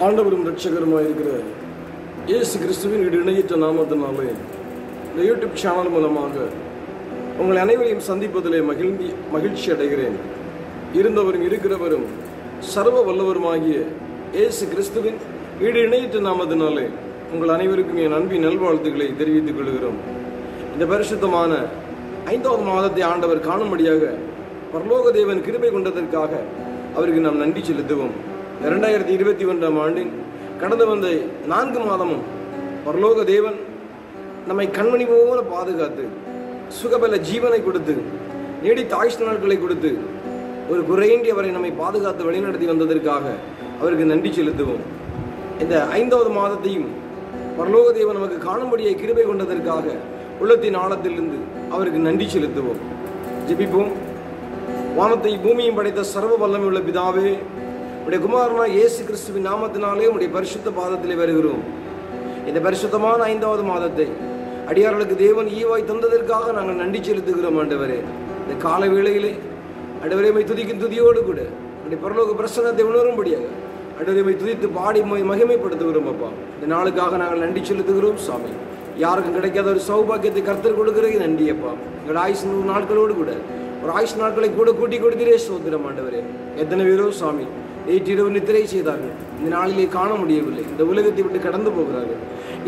ஆண்டவரும் இரட்சகருமாய் இருக்கிற இயேசு கிறிஸ்துவின் இணையற்ற நாமத்தினாலே இந்த யூடியூப் சேனல் மூலமாக உங்களை அனைவரையும் சந்திப்பதிலே மகிழ்ச்சி அடைகிறேன். இருந்தவரும் இருக்கிறவரும் சர்வ வல்லவருமாகிய இயேசு கிறிஸ்துவின் இணையற்ற நாமத்தினாலே உங்கள் அனைவருக்கும் என் அன்பின் நல்வாழ்த்துக்களை தெரிவித்துக் கொள்கிறோம். இந்த பரிசுத்தமான 5வது மாதத்தை ஆண்டவர் காணும்படியாக பரலோக தேவன் கிருபை கொண்டதற்காக அவருக்கு நாம் நன்றி செலுத்துவோம். 2021ஆம் ஆண்டின் கடந்து வந்த 4 மாதமும் பரலோக தேவன் நம்மை கண்மணி போல பாதுகாத்து சுகபல ஜீவனை கொடுத்து நீடித்த ஆயுஷ் நாட்களை கொடுத்து ஒரு குறையின்றி அவரை நம்மை பாதுகாத்து வழிநடத்தி வந்ததற்காக அவருக்கு நன்றி செலுத்துவோம். இந்த 5வது மாதத்தையும் பரலோக தேவன் நமக்கு காணும்படியை கிருபை கொண்டதற்காக உள்ளத்தின் ஆழத்திலிருந்து அவருக்கு நன்றி செலுத்துவோம். ஜெபிப்போம். வானத்தை பூமியும் படைத்த சர்வ வல்லமை உள்ள பிதாவே, உடைய குமாரனான இயேசு கிறிஸ்துவின் நாமத்தினாலே உடைய பரிசுத்த பாதத்திலே வருகிறோம். இந்த பரிசுத்தமான 5வது மாதத்தை அடியார்களுக்கு தேவன் ஈவாய் தந்ததற்காக நாங்கள் நன்றி செலுத்துகிறோம். ஆண்டவரே, இந்த கால வேளையிலே ஆண்டவரே துதிக்கும் துதியோடு கூட உடைய பரலோக பிரசன்னத்தை உணரும்படியாக ஆண்டவரே துதித்து பாடி மகிமைப்படுத்துகிறோம். அப்பா, இந்த நாளுக்காக நாங்கள் நன்றி செலுத்துகிறோம். சாமி, யாருக்கும் கிடைக்காத ஒரு சௌபாக்கியத்தை கர்த்தர் கொடுக்கிறீங்க. நன்றி அப்பா. எங்கள் ஆயுஷ் 100 நாட்களோடு கூட ஒரு ஆயுஷ் நாட்களை கூட கூட்டி கொடுத்தீரே. சோத்திரம் ஆண்டவரே. எத்தனை பேரோ சாமி நேற்றிரவு நித்திரை செய்தார்கள், இந்த நாளிலே காண முடியவில்லை, இந்த உலகத்தை விட்டு கடந்து போகிறார்கள்.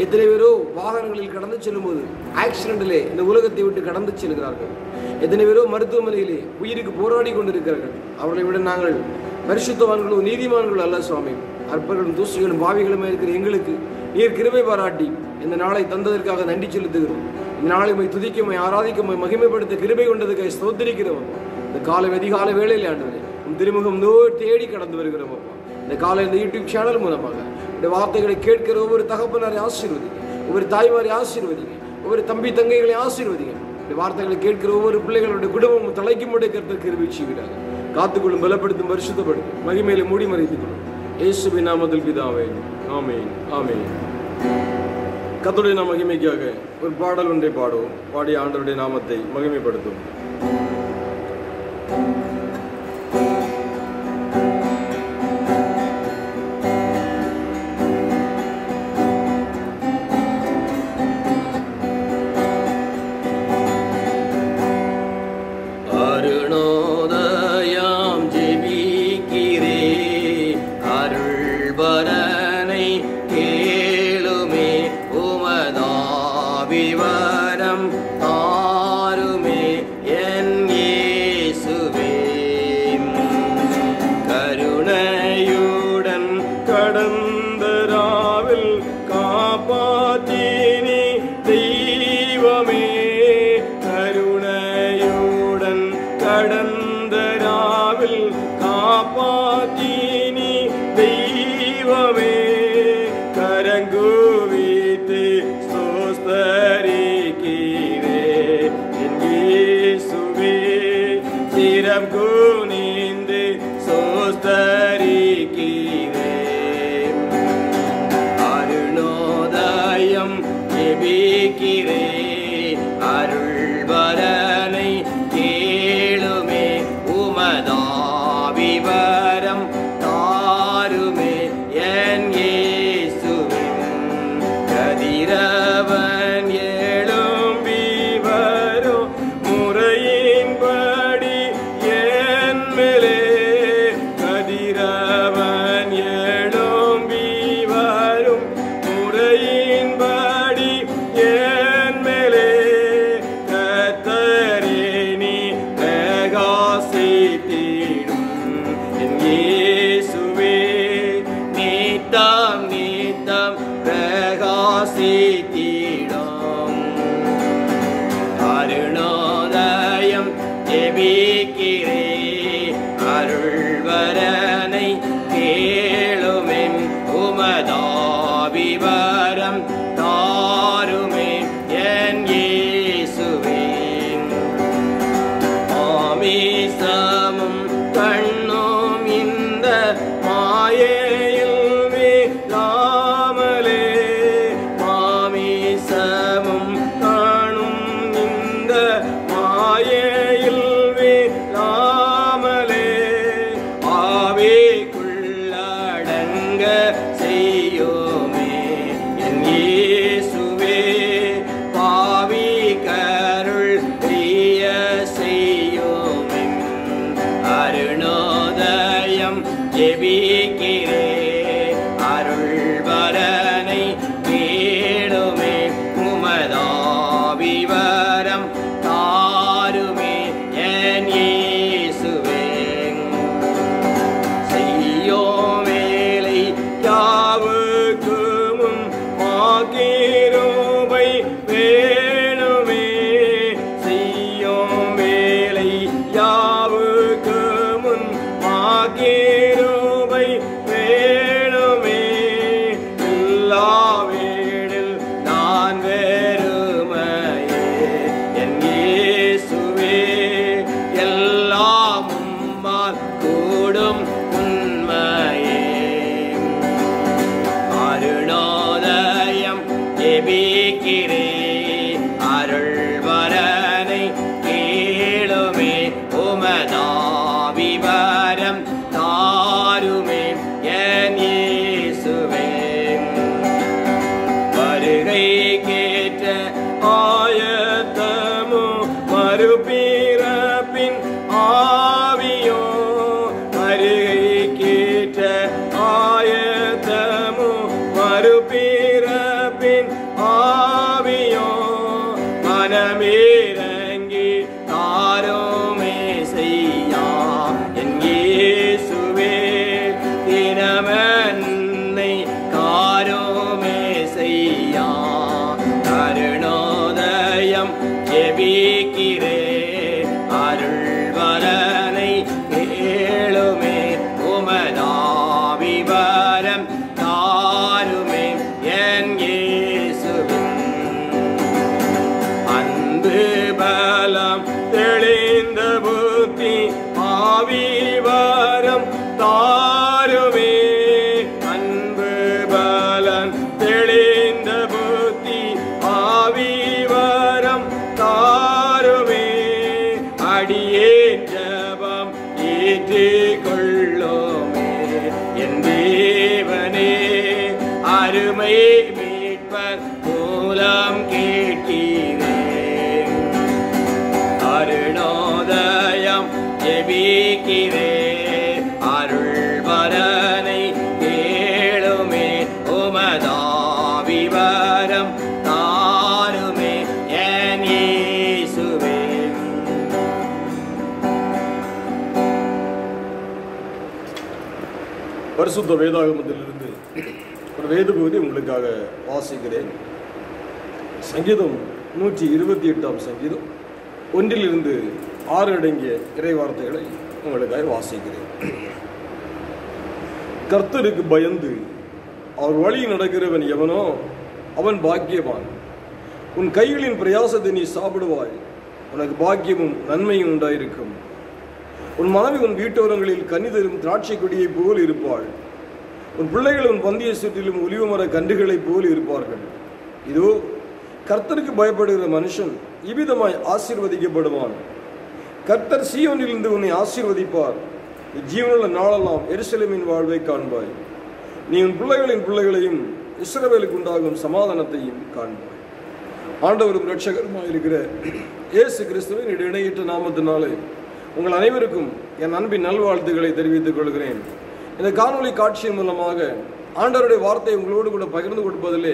எத்தனை பேரோ வாகனங்களில் கடந்து செல்லும்போது ஆக்சிடென்டிலே இந்த உலகத்தை விட்டு கடந்து செல்கிறார்கள். எத்தனை பேரோ மருத்துவமனையிலே உயிருக்கு போராடி கொண்டிருக்கிறார்கள். அவர்களை விட நாங்கள் பரிசுத்தவான்களோ நீதிமான்களோ அல்ல சுவாமி. அற்பர்களும் தூசிகளும் பாவிகளுமே இருக்கிற எங்களுக்கு நீர் கிருபை பாராட்டி இந்த நாளை தந்ததற்காக நன்றி செலுத்துகிறோம். இந்த நாளை துதிக்க ஆராதிக்க மகிமைப்படுத்த கிருபை கொண்டதுக்காக ஸ்தோத்திரிக்கிறோம். இந்த காலை அதிகாலை வேளையில் ஆண்டவரே திருமுகம் தேடி கடந்து வருகிறோம். அப்பா, இந்த காலை இந்த யூடியூப் சேனல் மூலமாக இந்த வார்த்தைகளை கேட்கிற ஒவ்வொரு தகப்பனாரை ஆசீர்வதிங்க, ஒவ்வொரு தாய்மாரை ஆசீர்வதிங்க, ஒவ்வொரு தம்பி தங்கைகளை ஆசீர்வதிங்க. இந்த வார்த்தைகளை கேட்கிற ஒவ்வொரு பிள்ளைகளுடைய குடும்பமும் தலைக்கும்படி கர்த்தர் கிருபை செய்கிறார். காத்துக்கொள்ளும், பலப்படுத்தும், பரிசுத்தப்படுத்தும், மகிமையில மூடி மறைத்துக் கொள்ளும். இயேசுவின் நாமத்தில் பிதாவே, ஆமென், ஆமென். கர்த்தருடைய மகிமைக்காக ஒரு பாடல் ஒன்றை பாடுவோம். பாடி ஆண்டவருடைய நாமத்தை மகிமைப்படுத்தும். ஜெபிக்கிறே அருள்வரனை கேளுமே உமதாவிவரம் தாருமே என் இயேசுவே செய்யோ வேலை யாவுக்கு முன் மாகிருபை வேணுமே செய்யோ வேலை யாவுக்கு முன் மாகிருபை வேணுமே எல்லா வேடில் நான் வெறுமையே என் இயேசுவே எல்லாம் உம்மால் கூடும் உண்மையே அருணோதயம் ஜெபிக்கிறே அருள்வரனை கேளுமே உமதாவிவரம் தாருமே என் இயேசுவே வருகை கேட்ட ஆயத்தமோ மறுபிறப்பின் ஆவியோ வருகை கேட்ட ஆயத்தமோ மறுபிறப்பின் ஆவியோ மனமிறங்கி தாரோமே செய்யா என் இயேசுவே தினமன்னை காரோமே செய்யா அருணோதயம் ஜெபிக்கிறே அருள்வரனை கேளுமே உமதாவிவரம் தாருமே என் இயேசுவே அன்பு பலம் தெளிந்த புத்தி ஆவிவரம் தாருமே அன்பு பலம் தெளிந்த புத்தி ஆவிவரம் தாருமே அடியே ஜபம் ஏற்றுக்கொள்ளோமே என் தேவனே அருமை மீட்பர் மூலம் கேட்கிறேன் அருணோதயம் ஜெபிக்கிறே அருள்வரனை கேளுமே உமதாவிவரம் தாருமே என் இயேசுவே பரிசுத்த வேதாகமத்திலிருந்து ஒரு வேத பகுதி உங்களுக்காக வாசிக்கிறேன். சங்கீதம் 128 சங்கீதம் 1 6 அடங்கிய இறை வார்த்தைகளை உங்களுக்காக வாசிக்கிறேன். கர்த்தருக்கு பயந்து அவர் வழி நடக்கிறவன் எவனோ அவன் பாக்கியவான். உன் கைகளின் பிரயாசத்தை நீ சாப்பிடுவாய், உனக்கு பாக்கியமும் நன்மையும் உண்டாயிருக்கும். உன் மனைவி உன் வீட்டோரங்களில் கனி தரும் திராட்சை கொடியை போல் இருப்பாள். உன் பிள்ளைகள் உன் பந்திய சுற்றிலும் ஒலிவமர கன்றுகளைப் போல் இருப்பார்கள். இதோ கர்த்தருக்கு பயப்படுகிற மனுஷன் இவ்விதமாய் ஆசீர்வதிக்கப்படுவான். கர்த்தர் சீயோனிலிருந்து உன்னை ஆசீர்வதிப்பார். நீ ஜீவனுள்ள நாளெல்லாம் எருசலேமின் வாழ்வை காண்பாய். நீ உன் பிள்ளைகளின் பிள்ளைகளையும் இஸ்ரவேலுக்கு உண்டாகும் சமாதானத்தையும் காண்பாய். ஆண்டவரும் இரட்சகருமாய் இருக்கிற இயேசு கிறிஸ்துவின் இணையற்ற நாமத்தினாலே உங்கள் அனைவருக்கும் என் அன்பின் நல்வாழ்த்துக்களை தெரிவித்துக் கொள்கிறேன். இந்த காணொலி காட்சியின் மூலமாக ஆண்டவருடைய வார்த்தையை உங்களோடு கூட பகிர்ந்து கொடுப்பதிலே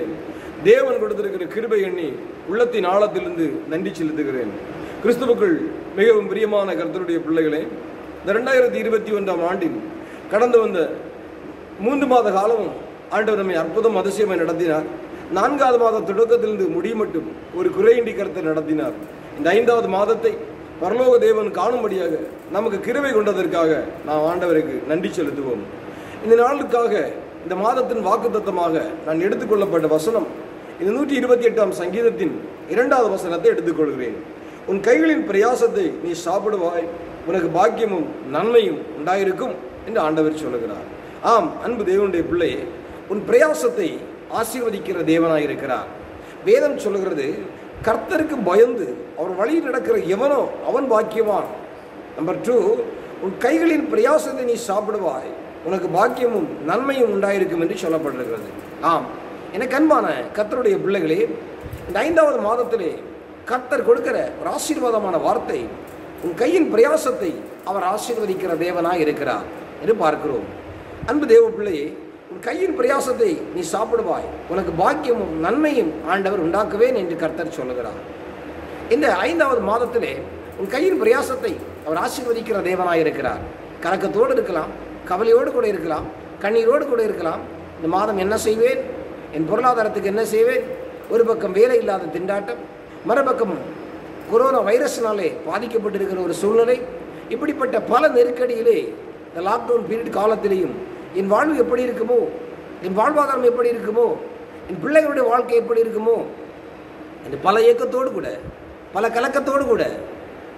தேவன் கொடுத்திருக்கிற கிருபை எண்ணி உள்ளத்தின் ஆழத்திலிருந்து நன்றி செலுத்துகிறேன். கிறிஸ்துவுக்குள் மிகவும் பிரியமான கர்த்தருடைய பிள்ளைகளே, இந்த 2021 ஆண்டில் கடந்து வந்த 3 மாத காலமும் ஆண்டவர் நம்மை அற்புதம் அதிசயமாய் நடத்தினார். 4வது மாத தொடக்கத்திலிருந்து முடிவு மட்டும் ஒரு குறையின்றி கர்த்தர் நடத்தினார். இந்த 5வது மாதத்தை பரலோக தேவன் காணும்படியாக நமக்கு கிருபை கொண்டதற்காக நாம் ஆண்டவருக்கு நன்றி செலுத்துவோம். இந்த நாளுக்காக இந்த மாதத்தின் வாக்குத்தத்தமாக நான் எடுத்துக்கொள்ளப்பட்ட வசனம் இந்த 128 சங்கீதத்தின் 2வது வசனத்தை எடுத்துக்கொள்கிறேன். உன் கைகளின் பிரயாசத்தை நீ சாப்பிடுவாய், உனக்கு பாக்கியமும் நன்மையும் உண்டாயிருக்கும் என்று ஆண்டவர் சொல்லுகிறார். ஆம், அன்பு தேவனுடைய பிள்ளையே, உன் பிரயாசத்தை ஆசீர்வதிக்கிற தேவனாயிருக்கிறார். வேதம் சொல்லுகிறது, கர்த்தருக்கு பயந்து அவர் வழியில் நடக்கிற எவனோ அவன் பாக்கியவான். நம்பர் 2, உன் கைகளின் பிரயாசத்தை நீ சாப்பிடுவாய், உனக்கு பாக்கியமும் நன்மையும் உண்டாயிருக்கும் என்று சொல்லப்பட்டிருக்கிறது. ஆம், எனக்கு அன்பான கர்த்தருடைய பிள்ளைகளே, இந்த 5வது மாதத்திலே கர்த்தர் கொடுக்கிற ஒரு ஆசீர்வாதமான வார்த்தை, உன் கையின் பிரயாசத்தை அவர் ஆசீர்வதிக்கிற தேவனாய் இருக்கிறார் என்று பார்க்கிறோம். அன்பு தேவ பிள்ளையே, உன் கையின் பிரயாசத்தை நீ சாப்பிடுவாய், உனக்கு பாக்கியமும் நன்மையும் ஆண்டவர் உண்டாக்குவேன் என்று கர்த்தர் சொல்லுகிறார். இந்த 5வது மாதத்திலே உன் கையின் பிரயாசத்தை அவர் ஆசீர்வதிக்கிற தேவனாய் இருக்கிறார். கலக்கத்தோடு இருக்கலாம், கவலையோடு கூட இருக்கலாம், கண்ணீரோடு கூட இருக்கலாம். இந்த மாதம் என்ன செய்வேன், என் பொருளாதாரத்துக்கு என்ன செய்வேன், ஒரு பக்கம் வேலை இல்லாத திண்டாட்டம், மறுபக்கம் கொரோனா வைரஸ்னாலே பாதிக்கப்பட்டிருக்கிற ஒரு சூழ்நிலை. இப்படிப்பட்ட பல நெருக்கடியிலே இந்த லாக்டவுன் பீரியட் காலத்திலேயும் என் வாழ்வு எப்படி இருக்குமோ, என் வாழ்வாதாரம் எப்படி இருக்குமோ, என் பிள்ளைகளுடைய வாழ்க்கை எப்படி இருக்குமோ என்று பல ஏக்கத்தோடு கூட, பல கலக்கத்தோடு கூட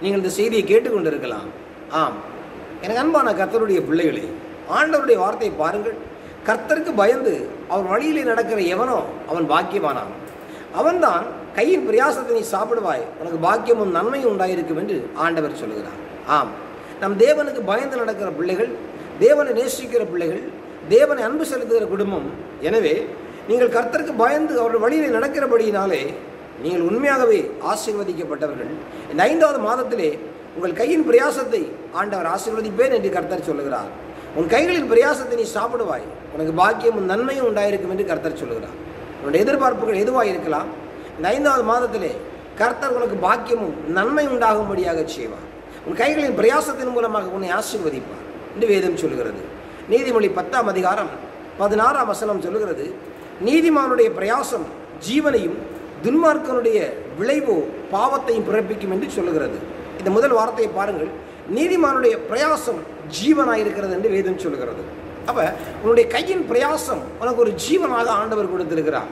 நீங்கள் இந்த செய்தியை கேட்டுக்கொண்டு இருக்கலாம். ஆம், எனக்கு அன்பான கர்த்தருடைய பிள்ளைகளே, ஆண்டவருடைய வார்த்தையை பாருங்கள். கர்த்தருக்கு பயந்து அவர் வழியிலே நடக்கிற எவனோ அவன் பாக்கியவானான். அவன்தான் கையின் பிரயாசத்தை நீ சாப்பிடுவாய், உனக்கு பாக்கியமும் நன்மையும் உண்டாயிருக்கும் என்று ஆண்டவர் சொல்லுகிறார். ஆம், நம் தேவனுக்கு பயந்து நடக்கிற பிள்ளைகள், தேவனை நேசிக்கிற பிள்ளைகள், தேவனை அன்பு செலுத்துகிற குடும்பம். எனவே நீங்கள் கர்த்தருக்கு பயந்து அவர்கள் வழியிலே நடக்கிறபடியினாலே நீங்கள் உண்மையாகவே ஆசீர்வதிக்கப்பட்டவர்கள். இந்த 5வது மாதத்திலே உங்கள் கையின் பிரயாசத்தை ஆண்டவர் ஆசீர்வதிப்பேன் என்று கர்த்தர் சொல்லுகிறார். உன் கைகளின் பிரயாசத்தை நீ சாப்பிடுவாய், உனக்கு பாக்கியமும் நன்மையும் உண்டாயிருக்கும் என்று கர்த்தர் சொல்லுகிறார். உன்னுடைய எதிர்பார்ப்புகள் எதுவாக இருக்கலாம், இந்த 5வது மாதத்திலே கர்த்தர் உனக்கு பாக்கியமும் நன்மை உண்டாகும்படியாக செய்வார். உன் கைகளின் பிரயாசத்தின் மூலமாக உன்னை ஆசீர்வதிப்பார் என்று வேதம் சொல்லுகிறது. நீதிமொழி 10ஆம் அதிகாரம் 16ஆம் வசனம் சொல்லுகிறது, நீதிமானுடைய பிரயாசம் ஜீவனையும் துன்மார்க்கனுடைய விளைவோ பாவத்தையும் பிறப்பிக்கும் என்று சொல்லுகிறது. இந்த முதல் வார்த்தையை பாருங்கள். நீதிமானுடைய பிரயாசம் ஜீவனாயிருக்கிறது என்று வேதம் சொல்லுகிறது. அப்ப உன்னுடைய கையின் பிரயாசம் உனக்கு ஒரு ஜீவனாக ஆண்டவர் கொடுத்திருக்கிறார்.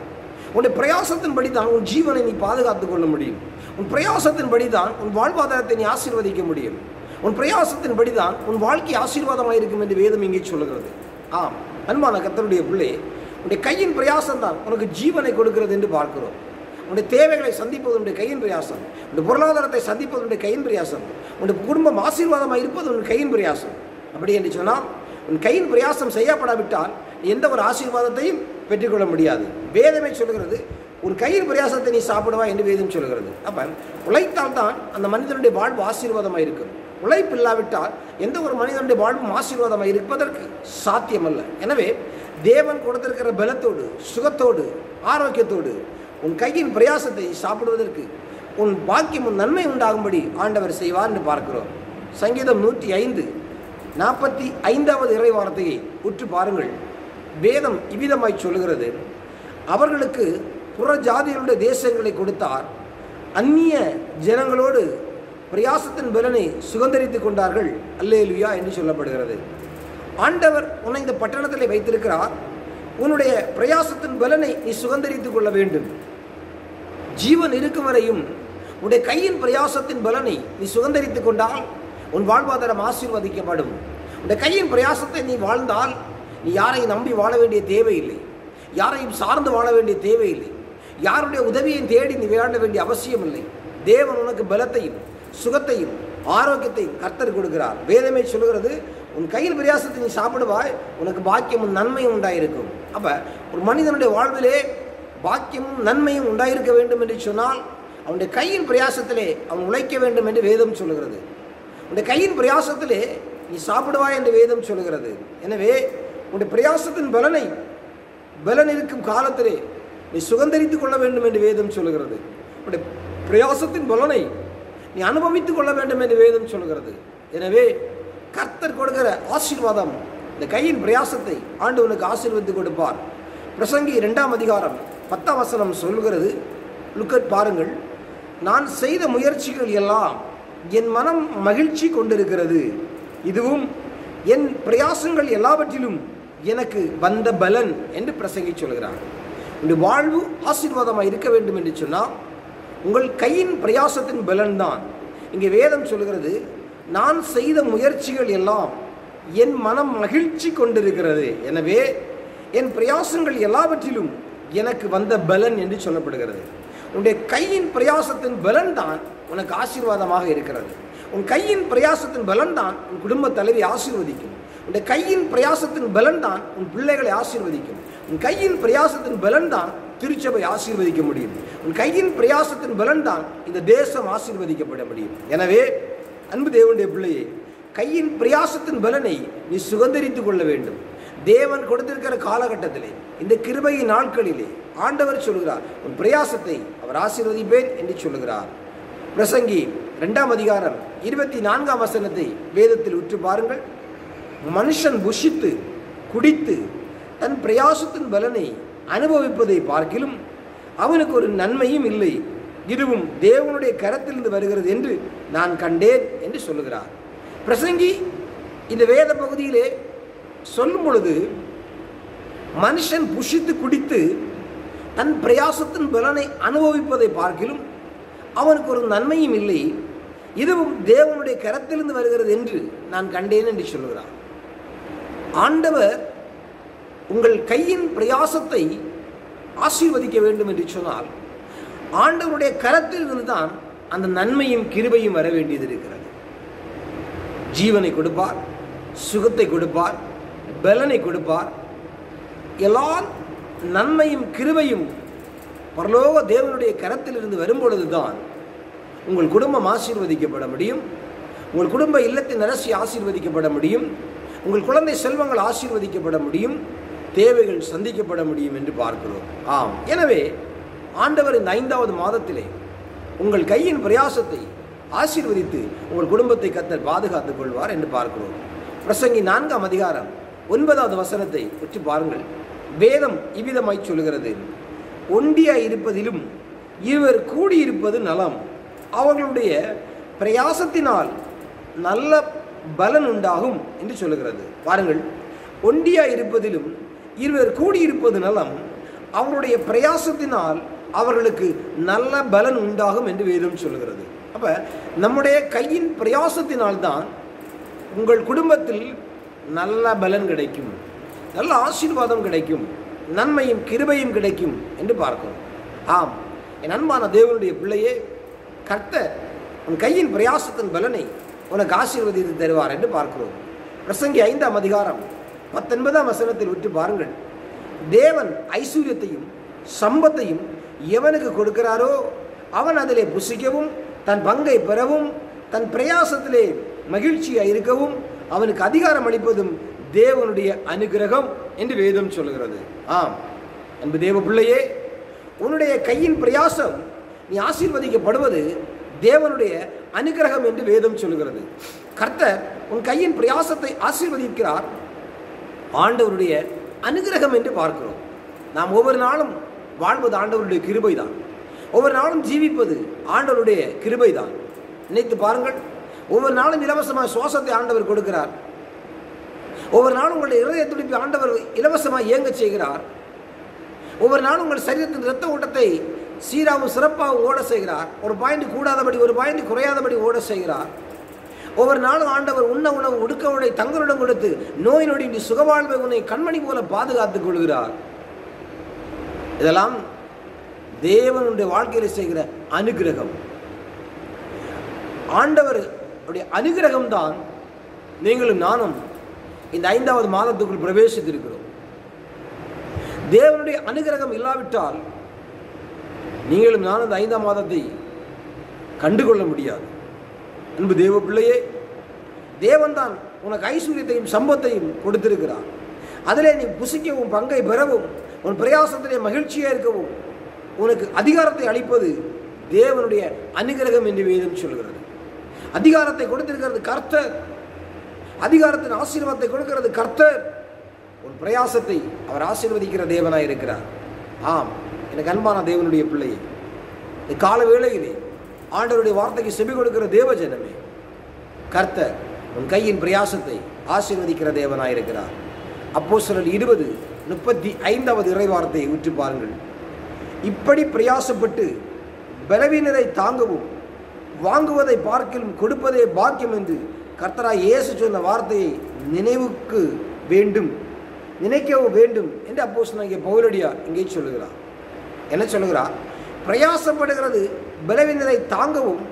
உன்னுடைய பிரயாசத்தின்படி தான் உன் ஜீவனை நீ பாதுகாத்துக் கொள்ள முடியும். உன் பிரயாசத்தின்படி தான் உன் வாழ்வாதாரத்தை நீ ஆசீர்வதிக்க முடியும். உன் பிரயாசத்தின்படி தான் உன் வாழ்க்கை ஆசீர்வாதமாக இருக்கும் என்று வேதம் இங்கே சொல்லுகிறது. ஆம், அன்பான கர்த்தருடைய பிள்ளை, உன்னுடைய கையின் பிரயாசம் தான் உனக்கு ஜீவனை கொடுக்கிறது என்று பார்க்கிறோம். உன்னுடைய தேவைகளை சந்திப்பது உன்னுடைய கையின் பிரயாசம், உன்னுடைய பொருளாதாரத்தை சந்திப்பது உன்னுடைய கையின் பிரயாசம், உன்னுடைய குடும்பம் ஆசீர்வாதமாக இருப்பது உன் கையின் பிரயாசம். அப்படி என்று சொன்னால் உன் கையின் பிரயாசம் செய்யப்படாவிட்டால் எந்த ஒரு ஆசீர்வாதத்தையும் பெற்றுக்கொள்ள முடியாது. வேதமே சொல்லுகிறது, உன் கையின் பிரயாசத்தை நீ சாப்பிடுவா என்று வேதம் சொல்லுகிறது. அப்போ உழைத்தால் தான் அந்த மனிதனுடைய வாழ்வு ஆசீர்வாதமாக இருக்கும். உழைப்பு இல்லாவிட்டால் எந்த ஒரு மனிதனுடைய வாழ்வும் ஆசீர்வாதமாக இருப்பதற்கு சாத்தியமல்ல. எனவே தேவன் கொடுத்திருக்கிற பலத்தோடு, சுகத்தோடு, ஆரோக்கியத்தோடு உன் கையின் பிரயாசத்தை சாப்பிடுவதற்கு உன் பாக்கியமும் நன்மை உண்டாகும்படி ஆண்டவர் செய்வார் என்று பார்க்கிறோம். சங்கீதம் 105 45வது இறை வார்த்தையை உற்று பாருங்கள். வேதம் இவ்விதமாய் சொல்லுகிறது, அவர்களுக்கு புற ஜாதிகளுடைய தேசங்களை கொடுத்தார், அந்நிய ஜனங்களோடு பிரயாசத்தின் பலனை சுதந்தரித்துக் கொண்டார்கள், அல்லேலூயா என்று சொல்லப்படுகிறது. ஆண்டவர் உன்னை இந்த பட்டணத்தில் வைத்திருக்கிறார். உன்னுடைய பிரயாசத்தின் பலனை நீ சுதந்தரித்துக் கொள்ள வேண்டும். ஜீவன் இருக்கும் வரையும் உன்னுடைய கையின் பிரயாசத்தின் பலனை நீ சுதந்தரித்துக் கொண்டால் உன் வாழ்வாதாரம் ஆசீர்வதிக்கப்படும். உன்னுடைய கையின் பிரயாசத்தை நீ வாழ்ந்தால் நீ யாரையும் நம்பி வாழ வேண்டிய தேவையில்லை, யாரையும் சார்ந்து வாழ வேண்டிய தேவையில்லை, யாருடைய உதவியை தேடி நீ விளையாட வேண்டிய அவசியம் இல்லை. தேவன் உனக்கு பலத்தையும் சுகத்தையும் ஆரோக்கியத்தையும் கர்த்தர் கொடுக்கிறார். வேதமே சொல்லுகிறது, உன் கையில் பிரயாசத்தை நீ சாப்பிடுவாய், உனக்கு பாக்கியமும் நன்மையும் உண்டாயிருக்கும். அப்ப ஒரு மனிதனுடைய வாழ்விலே பாக்கியமும் நன்மையும் உண்டாயிருக்க வேண்டும் என்று சொன்னால் அவனுடைய கையின் பிரயாசத்திலே அவன் உழைக்க வேண்டும் என்று வேதம் சொல்லுகிறது. உன்னுடைய கையின் பிரயாசத்திலே நீ சாப்பிடுவாய் என்று வேதம் சொல்லுகிறது. எனவே உன்னுடைய பிரயாசத்தின் பலன் இருக்கும் காலத்திலே நீ சுதந்தரித்துக் கொள்ள வேண்டும் என்று வேதம் சொல்லுகிறது. உன்னுடைய பிரயாசத்தின் பலனை நீ அனுபவித்துக் கொள்ள வேண்டும் என்று வேதம் சொல்லுகிறது. எனவே கர்த்தர் கொடுக்கிற ஆசீர்வாதம், இந்த கையின் பிரயாசத்தை ஆண்டவனுக்கு ஆசீர்வதித்து கொடுப்பார். பிரசங்கி 2ஆம் அதிகாரம் 10ஆம் வசனம் சொல்லுகிறது, லுக்கட் பாருங்கள், நான் செய்த முயற்சிகள் எல்லாம் என் மனம் மகிழ்ச்சி கொண்டிருக்கிறது, இதுவும் என் பிரயாசங்கள் எல்லாவற்றிலும் எனக்கு வந்த பலன் என்று பிரசங்கி சொல்கிறார். உங்களுடைய வாழ்வு ஆசீர்வாதமாக இருக்க வேண்டும் என்று சொன்னால் உங்கள் கையின் பிரயாசத்தின் பலன் தான். இங்கே வேதம் சொல்கிறது, நான் செய்த முயற்சிகள் எல்லாம் என் மனம் மகிழ்ச்சி கொண்டிருக்கிறது, எனவே என் பிரயாசங்கள் எல்லாவற்றிலும் எனக்கு வந்த பலன் என்று சொல்லப்படுகிறது. உன்னுடைய கையின் பிரயாசத்தின் பலன் தான் உனக்கு ஆசீர்வாதமாக இருக்கிறது. உன் கையின் பிரயாசத்தின் பலன் தான் உன் குடும்ப தலைவி ஆசீர்வதிக்கும். உன்னுடைய கையின் பிரயாசத்தின் பலன் தான் உன் பிள்ளைகளை ஆசீர்வதிக்கும். உன் கையின் பிரயாசத்தின் பலன் தான் திருச்சபை ஆசீர்வதிக்க முடியும். உன் கையின் பிரயாசத்தின் பலன் தான் இந்த தேசம் ஆசீர்வதிக்கப்பட முடியும். எனவே அன்பு தேவனுடைய பிள்ளையே, கையின் பிரயாசத்தின் பலனை நீ சுதந்தரித்துக் கொள்ள வேண்டும். தேவன் கொடுத்திருக்கிற காலகட்டத்திலே, இந்த கிருபையின் நாட்களிலே ஆண்டவர் சொல்கிறார், உன் பிரயாசத்தை அவர் ஆசீர்வதிப்பேன் என்று சொல்லுகிறார். பிரசங்கி 2ஆம் அதிகாரம் 24ஆம் வசனத்தை வேதத்தில் உற்று பாருங்கள். மனுஷன் புஷித்து குடித்து தன் பிரயாசத்தின் பலனை அனுபவிப்பதை பார்க்கிலும் அவனுக்கு ஒரு நன்மையும் இல்லை, இதுவும் தேவனுடைய கரத்திலிருந்து வருகிறது என்று நான் கண்டேன் என்று சொல்லுகிறார். பிரசங்கி இந்த வேத பகுதியிலே சொல்லும் பொழுது, மனுஷன் புஷித்து குடித்து தன் பிரயாசத்தின் பலனை அனுபவிப்பதை பார்க்கிலும் அவனுக்கு ஒரு நன்மையும் இல்லை, இதுவும் தேவனுடைய கரத்திலிருந்து வருகிறது என்று நான் கண்டேன் என்று சொல்லுகிறார். ஆண்டவர் உங்கள் கையின் பிரயாசத்தை ஆசீர்வதிக்க வேண்டும் என்று சொன்னால் ஆண்டவருடைய கரத்தில் இருந்து தான் அந்த நன்மையும் கிருபையும் வர வேண்டியது இருக்கிறது. ஜீவனை கொடுப்பார், சுகத்தை கொடுப்பார், பலனை கொடுப்பார். எல்லா நன்மையும் கிருபையும் பரலோக தேவனுடைய கரத்தில் இருந்து வரும்பொழுதுதான் உங்கள் குடும்பம் ஆசீர்வதிக்கப்பட முடியும், உங்கள் குடும்ப இல்லத்தின் அரசி ஆசீர்வதிக்கப்பட முடியும், உங்கள் குழந்தை செல்வங்கள் ஆசீர்வதிக்கப்பட முடியும், தேவைகள் சந்திக்கப்பட முடியும் என்று பார்க்கிறோம். ஆம், எனவே ஆண்டவர் இந்த 5வது மாதத்திலே உங்கள் கையின் பிரயாசத்தை ஆசீர்வதித்து உங்கள் குடும்பத்தை கர்த்தர் பாதுகாத்துக் கொள்வார் என்று பார்க்கிறோம். பிரசங்கி 4ஆம் அதிகாரம் 9வது வசனத்தை உற்று பாருங்கள். வேதம் இவ்விதமாய் சொல்கிறது, ஒண்டியாய் இருப்பதிலும் இருவர் கூடியிருப்பது நலம், அவர்களுடைய பிரயாசத்தினால் நல்ல பலன் உண்டாகும் என்று சொல்லுகிறது. பாருங்கள், ஒண்டியாய் இருப்பதிலும் இருவர் கூடியிருப்பது நலம், அவருடைய பிரயாசத்தினால் அவர்களுக்கு நல்ல பலன் உண்டாகும் என்று வேதம் சொல்லுகிறது. அப்ப நம்முடைய கையின் பிரயாசத்தினால்தான் உங்கள் குடும்பத்தில் நல்ல பலன் கிடைக்கும், நல்ல ஆசீர்வாதம் கிடைக்கும், நன்மையும் கிருபையும் கிடைக்கும் என்று பார்க்கிறோம். ஆம், என் அன்பான தேவனுடைய பிள்ளையே, கர்த்தர் உன் கையின் பிரயாசத்தின் பலனை உனக்கு ஆசீர்வதித்து தருவார் என்று பார்க்கிறோம். பிரசங்கி 5ஆம் அதிகாரம் 19ஆம் வசனத்தில் விட்டு பாருங்கள். தேவன் ஐஸ்வர்யத்தையும் சம்பத்தையும் எவனுக்கு கொடுக்கிறாரோ அவன் அதிலே புசிக்கவும் தன் பங்கை பெறவும் தன் பிரயாசத்திலே மகிழ்ச்சியாக இருக்கவும் அவனுக்கு அதிகாரம் அளிப்பதும் தேவனுடைய அனுகிரகம் என்று வேதம் சொல்லுகிறது. ஆம் அன்பு தேவ பிள்ளையே, உன்னுடைய கையின் பிரயாசம் நீ ஆசீர்வதிக்கப்படுவது தேவனுடைய அனுகிரகம் என்று வேதம் சொல்லுகிறது. கர்த்தர் உன் கையின் பிரயாசத்தை ஆசீர்வதிக்கிறார், ஆண்டவருடைய அனுகிரகம் என்று பார்க்கிறோம். நாம் ஒவ்வொரு நாளும் வாழ்வது ஆண்டவருடைய கிருபை தான், ஒவ்வொரு நாளும் ஜீவிப்பது ஆண்டவருடைய கிருபை தான். நினைத்து பாருங்கள், ஒவ்வொரு நாளும் இலவசமாக சுவாசத்தை ஆண்டவர் கொடுக்கிறார், ஒவ்வொரு நாளும் உங்களுடைய இருதய துடிப்பை ஆண்டவர் இலவசமாக இயங்க செய்கிறார், ஒவ்வொரு நாளும் உங்கள் சரீரத்தின் இரத்த ஓட்டத்தை சீராகவும் சிறப்பாகவும் ஓட செய்கிறார், ஒரு பாயிண்ட் கூடாதபடி ஒரு பாயிண்ட் குறையாதபடி ஓட செய்கிறார். ஒவ்வொரு நாளும் ஆண்டவர் உண்ண உணவு உடுக்க உடை தங்களுடன் கொடுத்து நோய் நொடி சுகவாழ்வை உன்னை கண்மணி போல பாதுகாத்துக் கொள்கிறார். இதெல்லாம் தேவனுடைய வாழ்க்கையில் செய்கிற அனுகிரகம். ஆண்டவருடைய அனுகிரகம் தான் நீங்களும் நானும் இந்த 5வது மாதத்துக்குள் பிரவேசித்திருக்கிறோம். தேவனுடைய அனுகிரகம் இல்லாவிட்டால் நீங்களும் நானும் இந்த 5ஆம் மாதத்தை கண்டுகொள்ள முடியாது. அன்பு தேவ பிள்ளையே, தேவன் தான் உனக்கு ஐஸ்வர்யத்தையும் சம்பத்தையும் கொடுத்திருக்கிறார். அதிலே நீ புசிக்கவும் பங்கை பெறவும் உன் பிரயாசத்திலே மகிழ்ச்சியாக இருக்கவும் உனக்கு அதிகாரத்தை அளிப்பது தேவனுடைய அனுகிரகம் என்று வேதம் சொல்கிறது. அதிகாரத்தை கொடுத்திருக்கிறது கர்த்தர், அதிகாரத்தின் ஆசீர்வாதத்தை கொடுக்கிறது கர்த்தர். உன் பிரயாசத்தை அவர் ஆசீர்வதிக்கிற தேவனாய் இருக்கிறார். ஆம் எனக்கு அன்பான தேவனுடைய பிள்ளையே, இந்த கால வேளையிலே ஆண்டவருடைய வார்த்தைக்கு செவி கொடுக்கிற தேவ ஜனமே, கர்த்தர் உன் கையின் பிரயாசத்தை ஆசீர்வதிக்கிற தேவனாயிருக்கிறார். அப்போஸ்தலர் 20:35 இறைவார்த்தையை உற்று பாருங்கள். இப்படி பிரயாசப்பட்டு பலவீனரை தாங்கவும் வாங்குவதை பார்க்கிலும் கொடுப்பதே பாக்கியம் என்று கர்த்தராய் இயேசு சொன்ன வார்த்தையை நினைக்கவும் வேண்டும் என்று அப்போஸ்தலனாகிய பவுலடியார் இங்கே சொல்லுகிறார். என்ன சொல்லுகிறார்? பிரயாசப்படுகிறது பலவீனரை தாங்கவும்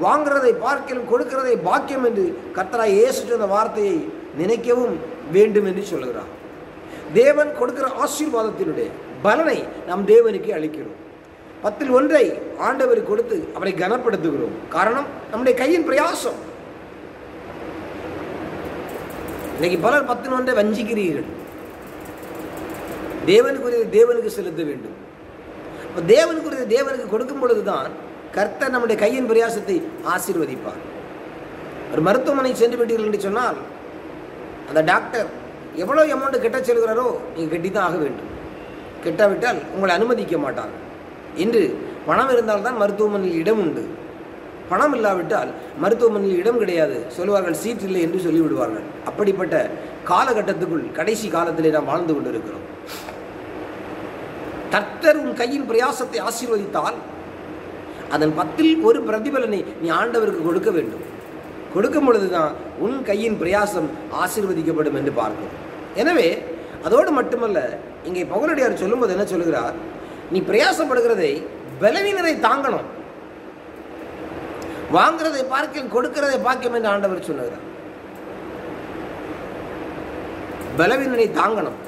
வாங்குறதை பார்க்கிலும் கொடுக்கிறதை பாக்கியம் என்று கர்த்தராய் இயேசு சொன்ன வார்த்தையை நினைக்கவும் வேண்டும் என்று சொல்லுகிறார். தேவன் கொடுக்கிற ஆசீர்வாதத்தினுடைய பலனை நாம் தேவனுக்கு அளிக்கிறோம். 10ல் 1 ஆண்டவருக்கு கொடுத்து அவரை கனப்படுத்துகிறோம். காரணம் நம்முடைய கையின் பிரயாசம். இன்னைக்கு பலர் 10ல் 1 வஞ்சிக்கிறீர்கள். தேவனுக்குரியதை தேவனுக்கு செலுத்த வேண்டும். தேவனுக்குரியதை தேவனுக்கு கொடுக்கும் பொழுதுதான் கர்த்தர் நம்முடைய கையின் பிரயாசத்தை ஆசீர்வதிப்பார். ஒரு மருத்துவமனை சென்று விட்டீர்கள் என்று சொன்னால் அந்த டாக்டர் எவ்வளோ அமௌண்ட் கட்ட சொல்கிறாரோ நீங்கள் கட்டி தான் ஆக வேண்டும். கெட்டாவிட்டால் உங்களை அனுமதிக்க மாட்டார்கள். இன்று பணம் இருந்தால்தான் மருத்துவமனையில் இடம் உண்டு. பணம் இல்லாவிட்டால் மருத்துவமனையில் இடம் கிடையாது, சொல்வார்கள் சீட் இல்லை என்று சொல்லிவிடுவார்கள். அப்படிப்பட்ட காலகட்டத்துக்குள் கடைசி காலத்திலே நாம் வாழ்ந்து கொண்டிருக்கிறோம். கர்த்தர் உன் கையின் பிரயாசத்தை ஆசீர்வதித்தால் அதன் 10 பிரதிபலனை நீ ஆண்டவருக்கு கொடுக்க வேண்டும். கொடுக்கும் பொழுதுதான் உன் கையின் பிரயாசம் ஆசீர்வதிக்கப்படும் என்று பார்க்கிறோம். எனவே அதோடு மட்டுமல்ல, இங்கே பவுலடியார் சொல்லும்போது என்ன சொல்லுகிறார்? நீ பிரயாசப்படுகிறதை பலவீனரை தாங்கணும், வாங்குறதை பார்க்க கொடுக்கிறதை பார்க்கும் என்று ஆண்டவர் சொல்லுகிறார். பலவீனரை தாங்கணும்,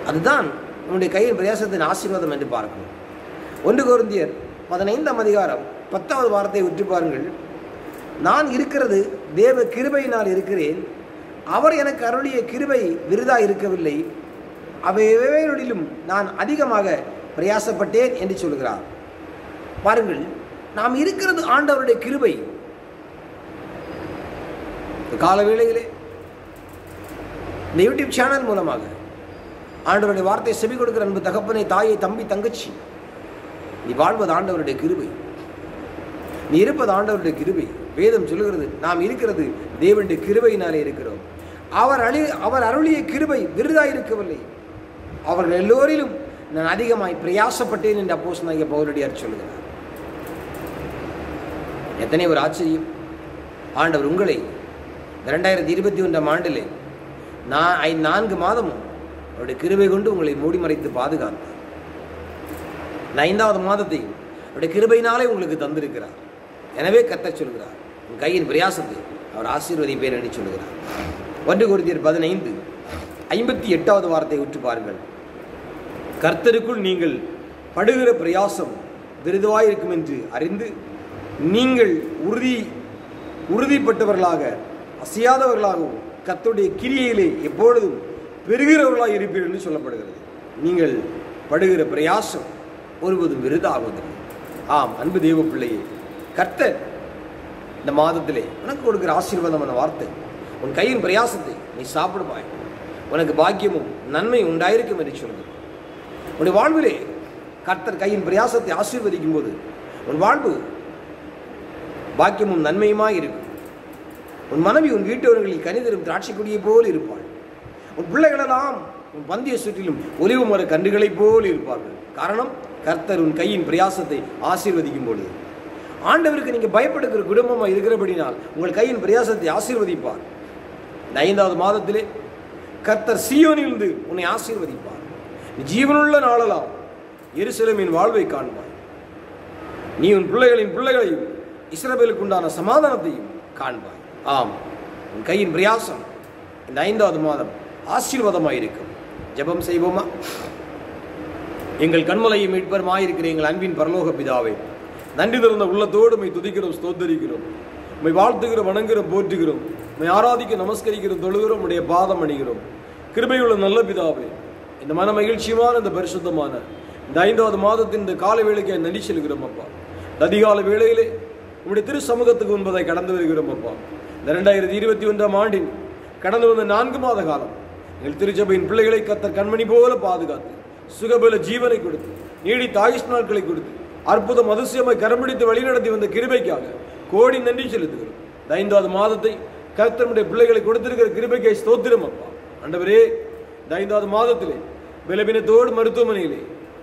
அதுதான் உன்னுடைய கையின் பிரயாசத்தின் ஆசீர்வாதம் என்று பார்க்கணும். 1 கொரிந்தியர் 15ஆம் அதிகாரம் 10வது வார்த்தையை உற்று பாருங்கள். நான் இருக்கிறது தேவ கிருபையினால் இருக்கிறேன், அவர் எனக்கு அருளிய கிருபை விருதாக இருக்கவில்லை, அவைகளிலும் நான் அதிகமாக பிரயாசப்பட்டேன் என்று சொல்கிறார். பாருங்கள், நாம் இருக்கிறது ஆண்டவருடைய கிருபை. கால வேளையிலே இந்த யூடியூப் சேனல் மூலமாக ஆண்டவருடைய வார்த்தை செவி கொடுக்கிற அன்பு தகப்பனை, தாயை, தம்பி, தங்கச்சி, நீ வாழ்வது ஆண்டவருடைய கிருபை, நீ இருப்பது ஆண்டவருடைய கிருபை. வேதம் சொல்லுகிறது நாம் இருக்கிறது தேவனுடைய கிருபையினாலே இருக்கிறோம். அவர் அருளிய கிருபை விருதாக இருக்கவில்லை, அவர்கள் எல்லோரிலும் நான் அதிகமாய் பிரயாசப்பட்டேன் என்று அப்போஸ்தலனாகிய பவுலடியார் சொல்லுகிறார். எத்தனை ஒரு ஆச்சரியம்! ஆண்டவர் உங்களை 2021ஆம் ஆண்டிலே 4 மாதமும் அவருடைய கிருபை கொண்டு உங்களை மூடி மறைத்து பாதுகாத்தார். 5வது மாதத்தை அவருடைய கிருபையினாலே உங்களுக்கு தந்திருக்கிறார். எனவே கர்த்தர் சொல்கிறார், உன் கையின் பிரயாசத்தை அவர் ஆசீர்வதிப்பேன் என்று சொல்கிறார். 1 கொரிந்தியர் 15:58வது வார்த்தையை உற்று பாருங்கள். கர்த்தருக்குள் நீங்கள் படுகிற பிரயாசம் விருதுவாயிருக்கும் என்று அறிந்து நீங்கள் உறுதிப்பட்டவர்களாக அசையாதவர்களாகவும் கர்த்தருடைய கிரியையிலே எப்பொழுதும் பெறுகிறவர்களாக இருப்பீர்கள் என்று சொல்லப்படுகிறது. நீங்கள் படுகிற பிரயாசம் ஒருவதும் விருதாகுவதில்லை. ஆம் அன்பு தேவ பிள்ளையே, கர்த்தர் இந்த மாதத்திலே உனக்கு கொடுக்கிற ஆசீர்வாதமான வார்த்தை, உன் கையின் பிரயாசத்தை நீ சாப்பிடுவாய், உனக்கு பாக்கியமும் நன்மையும் உண்டாயிருக்கும் என்று சொல்கிறது. உன்னுடைய வாழ்விலே கர்த்தர் கையின் பிரயாசத்தை ஆசீர்வதிக்கும் போது உன் வாழ்வு பாக்கியமும் நன்மையுமாய் இருக்கும். உன் மனைவி உன் வீட்டவர்களில் கனிதரும் திராட்சை கொடியை போல் இருப்பாள். உன் பிள்ளைகளெல்லாம் உன் பந்திய சுற்றிலும் ஒலிவு மர கன்றுகளைப் போல் இருப்பார்கள். காரணம், கர்த்தர் உன் கையின் பிரயாசத்தை ஆசீர்வதிக்கும் பொழுது. ஆண்டவருக்கு நீங்கள் பயப்படுகிற குடும்பமாக இருக்கிறபடினால் உங்கள் கையின் பிரயாசத்தை ஆசீர்வதிப்பார். இந்த 5வது மாதத்திலே கர்த்தர் சீயோனிலிருந்து உன்னை ஆசீர்வதிப்பார். நீ ஜீவனுள்ள நாளெல்லாம் எருசலேமின் வாழ்வை காண்பாய். நீ உன் பிள்ளைகளையும் இஸ்ரவேலுக்கு உண்டான சமாதானத்தையும் காண்பாய். ஆம், உன் கையின் பிரயாசம் இந்த 5வது மாதம் ஆசீர்வாதமாயிருக்கும். ஜெபம் செய்வோமா? எங்கள் கண்மலையும் மீட்பருமாயிருக்கிற எங்கள் அன்பின் பரலோக பிதாவே, நன்றி திறந்த உள்ளத்தோடு உம்மை துதிக்கிறோம், ஸ்தோத்தரிக்கிறோம், உம்மை வாழ்த்துகிறோம், வணங்குகிறோம், போற்றுகிறோம், உம்மை ஆராதிக்க நமஸ்கரிக்கிறோம், தொழுகிறோம், உடைய பாதம் அணிகிறோம். கிருபையுள்ள நல்ல பிதாவே, இந்த மன மகிழ்ச்சியுமான இந்த பரிசுத்தமான இந்த 5வது மாதத்தின் இந்த கால வேளைக்கு நடி செல்கிறோம் அப்பா. இந்த அதிகால வேளையிலே உம்முடைய திரு சமூகத்துக்கு முன்பதை கடந்து வருகிறோம் அப்பா. இந்த 2021ஆம் ஆண்டின் கடந்து வந்த 4 மாத காலம் எங்கள் திருச்சபையின் பிள்ளைகளை கர்த்தர் கண்மணி போல பாதுகாத்து சுகபல ஜீவனை கொடுத்து நீடித்த ஆயுஷ் நாட்களை கொடுத்து அற்புதம் அதிசயமாய் கரம்பிடித்து வழிநடத்தி வந்த கிருபைக்காக கோடி நன்றி செலுத்துகிறோம். 5வது மாதத்தை கர்த்தருடைய பிள்ளைகளை கொடுத்திருக்கிற கிருபைக்கை ஸ்தோத்திரம் அப்பா. ஆண்டவரே, இந்த 5வது மாதத்திலே பலவீனத்தோடு மருத்துவமனையிலே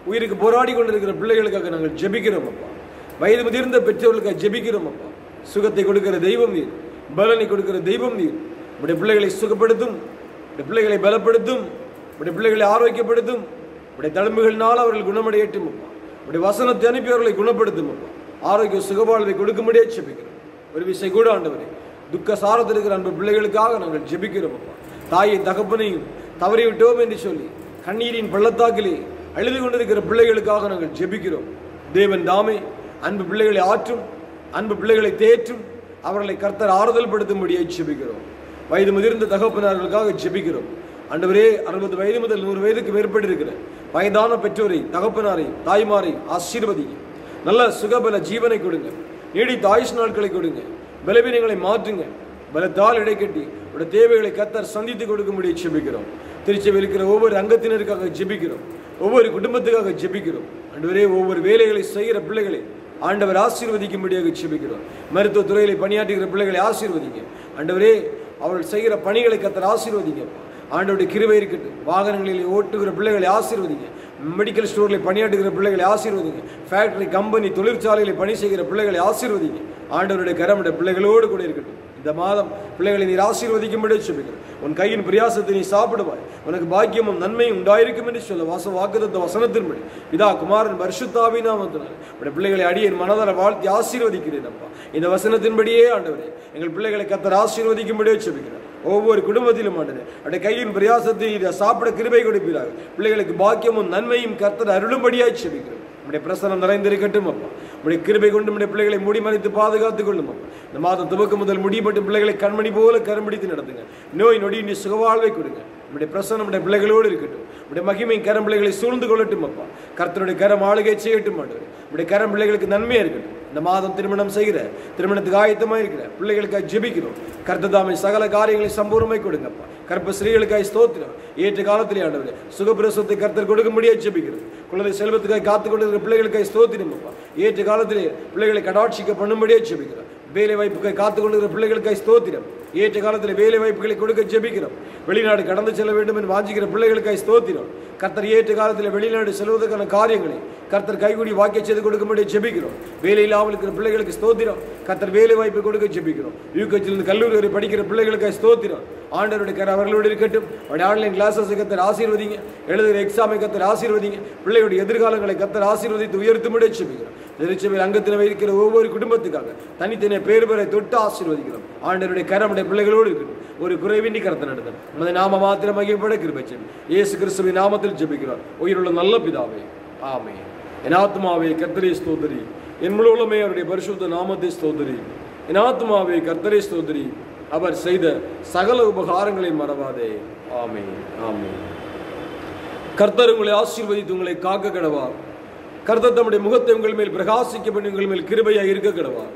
உயிருக்கு போராடி கொண்டிருக்கிற பிள்ளைகளுக்காக நாங்கள் ஜெபிக்கிறோம் அப்பா. வயது முதிர்ந்த பெற்றோர்களுக்காக ஜெபிக்கிறோம் அப்பா. சுகத்தை கொடுக்கிற தெய்வம் நீர், பலனை கொடுக்கிற தெய்வம் நீர். உடைய பிள்ளைகளை சுகப்படுத்தும், உடைய பிள்ளைகளை பலப்படுத்தும், உடைய பிள்ளைகளை ஆரோக்கியப்படுத்தும், உடைய தழும்புகளினால் அவர்கள் குணமடையட்டும் அப்பா. உடைய வசனத்தை அனுப்பி அவர்களை குணப்படுத்தும் அப்பா. ஆரோக்கிய சுகபாலத்தை கொடுக்கும்படியே ஜெபிக்கிறோம். ஒரு விஷயம் கூட ஆண்டவரே, துக்க சாரத்தில் இருக்கிற அன்பு பிள்ளைகளுக்காக நாங்கள் ஜெபிக்கிறோம் அப்பா. தாயை தகப்பனையும் தவறிவிட்டோம் என்று சொல்லி கண்ணீரின் பள்ளத்தாக்கிலே அழுது கொண்டிருக்கிற பிள்ளைகளுக்காக நாங்கள் ஜெபிக்கிறோம். தேவன் தாமே அன்பு பிள்ளைகளை ஆற்றும், அன்பு பிள்ளைகளை தேற்றும், அவர்களை கர்த்தர் ஆறுதல் படுத்தும்படியை ஜெபிக்கிறோம். வயது முதிர்ந்த தகப்பனார்களுக்காக ஜெபிக்கிறோம். ஆண்டவரே 60 வயது முதல் 100 வயதுக்கு மேற்பட்டு இருக்கிற வயதான பெற்றோரை, தகப்பனாரை, தாய்மாரை ஆசீர்வதிங்க. நல்ல சுகபல ஜீவனை கொடுங்க. நீடித்த ஆயுஷ் நாட்களை கொடுங்க. பலவீனங்களை மாற்றுங்க. பலத்தால் இடைக்கட்டி உடைய தேவைகளை கர்த்தர் சந்தித்து கொடுக்கும்படி ஜெபிக்கிறோம். திருச்சபையில் இருக்கிற ஒவ்வொரு அங்கத்தினருக்காக ஜெபிக்கிறோம். ஒவ்வொரு குடும்பத்துக்காக ஜெபிக்கிறோம். ஆண்டவரே, ஒவ்வொரு வேலைகளை செய்கிற பிள்ளைகளை ஆண்டவர் ஆசீர்வதிக்கும்படியாக ஜெபிக்கிறோம். மருத்துவ துறையில பணியாற்றுகிற பிள்ளைகளை ஆசீர்வதிங்க. ஆண்டவரே, அவர்கள் செய்கிற பணிகளை கர்த்தர் ஆசீர்வதிங்க. ஆண்டவருடைய கிருபை இருக்கட்டும். வாகனங்களில் ஓட்டுகிற பிள்ளைகளை ஆசீர்வதிங்க. மெடிக்கல் ஸ்டோரில் பணியாற்றுகிற பிள்ளைகளை ஆசீர்வதிங்க. ஃபேக்டரி, கம்பெனி, தொழிற்சாலையில் பணி செய்கிற பிள்ளைகளை ஆசீர்வதிங்க. ஆண்டவருடைய கரமுடைய பிள்ளைகளோடு கூட இருக்கட்டும். இந்த மாதம் பிள்ளைகளை நீர் ஆசீர்வதிக்கும்படி ஜெபிக்கிறேன். உன் கையின் பிரயாசத்தை நீ சாப்பிடுவாய், உனக்கு பாக்கியமும் நன்மையும் உண்டாயிருக்கும் என்று சொல்ல வாக்குத்தத்த வசனத்தின்படி பிதா, குமாரன், பரிசுத்தாவின் நாமத்தினாலே உடைய பிள்ளைகளை அடியேன் மனதார வாழ்த்தி ஆசீர்வதிக்கிறேன். அப்பா, இந்த வசனத்தின்படியே ஆண்டவரே எங்கள் பிள்ளைகளை கர்த்தர் ஆசீர்வதிக்கும்படியே ஜெபிக்கிறேன். ஒவ்வொரு குடும்பத்திலும் ஆண்டவரே அவருடைய கையின் பிரயாசத்தை சாப்பிட கிருபை கொடுப்பீராக. பிள்ளைகளுக்கு பாக்கியமும் நன்மையும் கர்த்தர் அருளும்படியாய் ஜெபிக்கிறேன். நம்முடைய பிரசனம் நிறைந்திருக்கட்டும் அப்பா. நம்முடைய கிருபை கொண்டு நம்முடைய பிள்ளைகளை முடிமறைத்து பாதுகாத்துக் கொள்ளும் அப்பா. இந்த மாதம் துவக்கம் முதல் முடிமட்டும் பிள்ளைகளை கண்மணி போல கரம்பிடித்து நடத்துங்க. நோய் நொடி நீ சுகவாழ்வை கொடுங்க. நம்முடைய பிரசனம் நம்முடைய பிள்ளைகளோடு இருக்கட்டும். நம்முடைய மகிமை கரம் பிள்ளைகளை சூழ்ந்து கொள்ளட்டும் அப்பா. கர்த்தருடைய கரம் ஆளுகை செய்யட்டும் ஆண்டவரே. நம்முடைய கரம் பிள்ளைகளுக்கு நன்மையா இருக்கட்டும். இந்த மாதம் திருமணம் செய்கிற, திருமணத்துக்கு ஆயத்தமாக இருக்கிற பிள்ளைகளுக்காக ஜெபிக்கிறோம். கர்த்ததாமை சகல காரியங்களை சம்பூர்ணமாய் கொடுங்கப்பா. கற்ப ஸ்ரீகளுக்காய் ஸ்தோத்திரம். ஏற்ற காலத்திலே ஆண்டவரே சுகப்பிரசவத்தை கர்த்தர் கொடுக்கும்படியாக ஜெபிக்கிறோம். குழந்தை செல்வத்துக்காய் காத்துக் கொண்டிருக்கிற பிள்ளைகளுக்காய் ஸ்தோத்திரம் அப்பா. ஏற்ற காலத்திலே பிள்ளைகளை கடாட்சிக்க பண்ணும்படியாக ஜெபிக்கிறோம். வேலை வாய்ப்புக்காய் காத்துக் கொண்டிருக்கிற பிள்ளைகளுக்காய் ஸ்தோத்திரம். ஏற்ற காலத்தில் வேலை வாய்ப்புகளை கொடுக்க ஜெபிக்கிறோம். வெளிநாடு கடந்து செல்ல வேண்டும் என்று வாஞ்சிக்கிற பிள்ளைகளுக்காய் ஸ்தோத்திரம். கர்த்தர் ஏற்ற காலத்தில் வெளிநாடு செல்வதற்கான காரியங்களை கர்த்தர் கைகூடி வாக்கிய செய்து கொடுக்கும்படி ஜெபிக்கிறோம். வேலை இல்லாமல் இருக்கிற பிள்ளைகளுக்கு ஸ்தோத்திரம். கர்த்தர் வேலை வாய்ப்பு கொடுக்க ஜெபிக்கிறோம். யூகேஜிலிருந்து கல்லூரி வரை படிக்கிற பிள்ளைகளுக்காய் ஸ்தோத்திரம். ஆண்டவருடைய கரை அவர்களோடு இருக்கட்டும். அவருடைய ஆன்லைன் கிளாஸஸ் கர்த்தர் ஆசீர்வதிங்க. எழுதுகிற எக்ஸாமை கர்த்தர் ஆசீர்வதிங்க. பிள்ளைகளுடைய எதிர்காலங்களை கர்த்தர் ஆசீர்வதித்து உயர்த்தும்படி ஜெபிக்கிறோம். திருச்சபையில் அங்கத்தில் இருக்கிற ஒவ்வொரு குடும்பத்துக்காக தனித்தனிய பேர் பெற தொட்டு ஆசீர்வதிக்கிறோம். ஆண்டவருடைய கரமுடைய பிள்ளைகளோடு இருக்கட்டும். ஒரு குறைவின்றி கர்த்தர் நடத்தும். நமது நாம மாத்திரம் மகிமைப்பட கிருபை செய்யும். இயேசு கிறிஸ்துவின் நாமத்தில் ஜெபிக்கிறோம். உயிருள்ள நல்ல பிதாவே, ஆமென். என் ஆத்மாவே கர்த்தரை ஸ்தோத்திரி, என் முழு உள்ளமே அவருடைய பரிசுத்த நாமத்தை ஸ்தோத்திரி. என் ஆத்மாவே கர்த்தரை ஸ்தோத்திரி, அவர் செய்த சகல உபகாரங்களை மறவாதே. ஆமென், ஆமென். கர்த்தர் உங்களை ஆசீர்வதித்து உங்களை காக்க கடவார். கர்த்தர் தம்முடைய முகத்தை உங்கள் மேல் பிரகாசிக்க பண்ணி உங்கள் மேல் கிருபையாய் இருக்க கடவார்.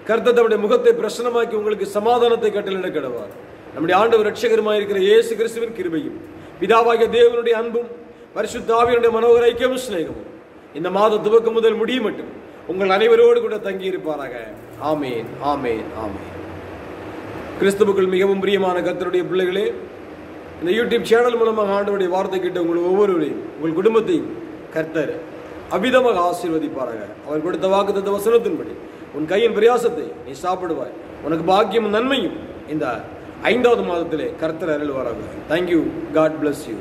கர்த்தர் தம்முடைய முகத்தை பிரசன்னமாக்கி உங்களுக்கு சமாதானத்தை கட்டளையிட கடவார். நம்முடைய ஆண்டவர் இரட்சகருமாய் இருக்கிற இயேசு கிறிஸ்துவின் கிருபையும் பிதாவாகிய தேவனுடைய அன்பும் பரிசுத்த ஆவியானுடைய மனோகர ஐக்கியமும் சிநேகமும் இந்த மாத துவக்கம் முதல் முடியும் மட்டும் உங்கள் அனைவரோடு கூட தங்கி இருப்பாராக. ஆமேன், ஆமேன், ஆமேன். கிறிஸ்துவுக்குள் மிகவும் பிரியமான கர்த்தருடைய பிள்ளைகளே, இந்த யூடியூப் சேனல் மூலமாக ஆண்டவருடைய வார்த்தை கேட்ட உங்கள் ஒவ்வொருவரையும் உங்கள் குடும்பத்தையும் கர்த்தர் அபிதமாக ஆசீர்வதிப்பாராக. அவர் கொடுத்த வாக்குத்தத்த வசனத்தின்படி உன் கையின் பிரயாசத்தை நீ சாப்பிடுவாய், உனக்கு பாக்கியமும் நன்மையும் இந்த 5வது மாதத்திலே கர்த்தர் அருள்வாராக. தேங்க்யூ. God bless you.